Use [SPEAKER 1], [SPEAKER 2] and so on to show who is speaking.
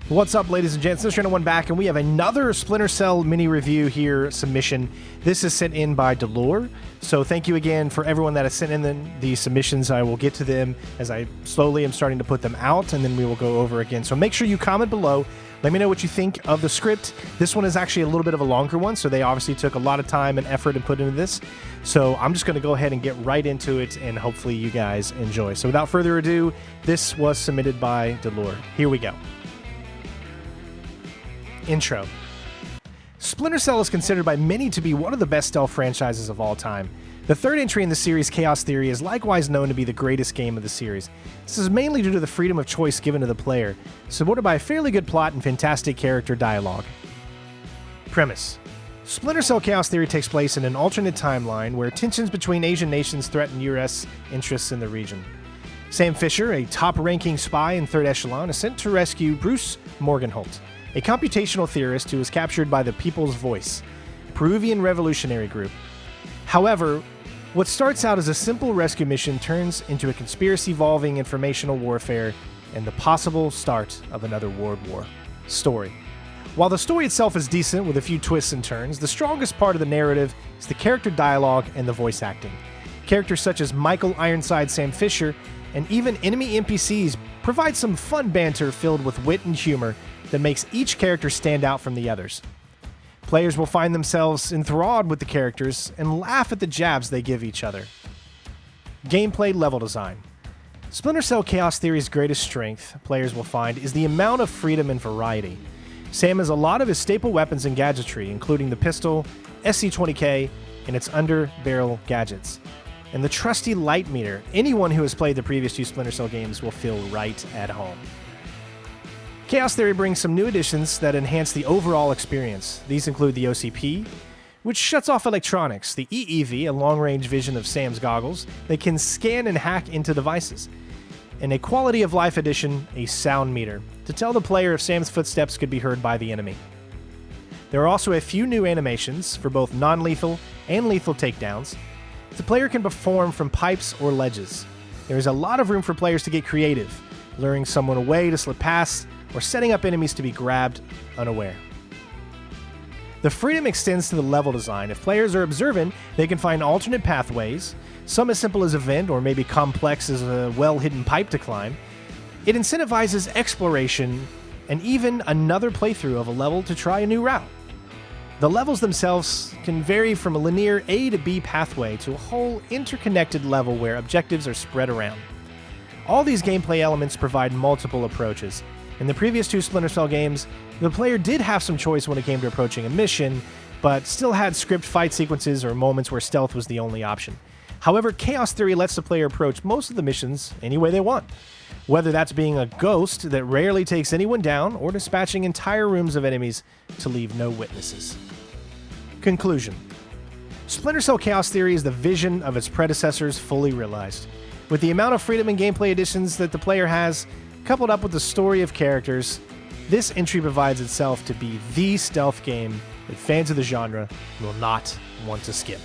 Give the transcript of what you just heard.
[SPEAKER 1] What's up, ladies and gents? This is Channel 1 back, and we have another Splinter Cell mini review here, submission. This is sent in by Dellore, so thank you again for everyone that has sent in the submissions. I will get to them as I slowly am starting to put them out, and then we will go over again. So make sure you comment below. Let me know what you think of the script. This one is actually a little bit of a longer one, so they obviously took a lot of time and effort and put into this. So I'm just going to go ahead and get right into it, and hopefully you guys enjoy. So without further ado, this was submitted by Dellore. Here we go. Intro. Splinter Cell is considered by many to be one of the best stealth franchises of all time. The third entry in the series, Chaos Theory, is likewise known to be the greatest game of the series. This is mainly due to the freedom of choice given to the player, supported by a fairly good plot and fantastic character dialogue. Premise. Splinter Cell Chaos Theory takes place in an alternate timeline where tensions between Asian nations threaten US interests in the region. Sam Fisher, a top-ranking spy in Third Echelon, is sent to rescue Bruce Morgenholt, a computational theorist who was captured by the People's Voice, a Peruvian revolutionary group. However, what starts out as a simple rescue mission turns into a conspiracy-involving informational warfare and the possible start of another world war. Story. While the story itself is decent with a few twists and turns, the strongest part of the narrative is the character dialogue and the voice acting. Characters such as Michael Ironside Sam Fisher and even enemy NPCs provide some fun banter filled with wit and humor that makes each character stand out from the others. Players will find themselves enthralled with the characters and laugh at the jabs they give each other. Gameplay level design. Splinter Cell Chaos Theory's greatest strength, players will find, is the amount of freedom and variety. Sam has a lot of his staple weapons and gadgetry, including the pistol, SC-20K, and its under-barrel gadgets. And the trusty light meter, anyone who has played the previous two Splinter Cell games will feel right at home. Chaos Theory brings some new additions that enhance the overall experience. These include the OCP, which shuts off electronics, the EEV, a long-range vision of Sam's goggles that can scan and hack into devices, and a quality of life addition, a sound meter, to tell the player if Sam's footsteps could be heard by the enemy. There are also a few new animations for both non-lethal and lethal takedowns that the player can perform from pipes or ledges. There is a lot of room for players to get creative, luring someone away to slip past, or setting up enemies to be grabbed unaware. The freedom extends to the level design. If players are observant, they can find alternate pathways, some as simple as a vent or maybe complex as a well-hidden pipe to climb. It incentivizes exploration and even another playthrough of a level to try a new route. The levels themselves can vary from a linear A to B pathway to a whole interconnected level where objectives are spread around. All these gameplay elements provide multiple approaches. In the previous two Splinter Cell games, the player did have some choice when it came to approaching a mission, but still had script fight sequences or moments where stealth was the only option. However, Chaos Theory lets the player approach most of the missions any way they want, whether that's being a ghost that rarely takes anyone down or dispatching entire rooms of enemies to leave no witnesses. Conclusion. Splinter Cell Chaos Theory is the vision of its predecessors fully realized. With the amount of freedom and gameplay additions that the player has, coupled up with the story of characters, this entry provides itself to be the stealth game that fans of the genre will not want to skip.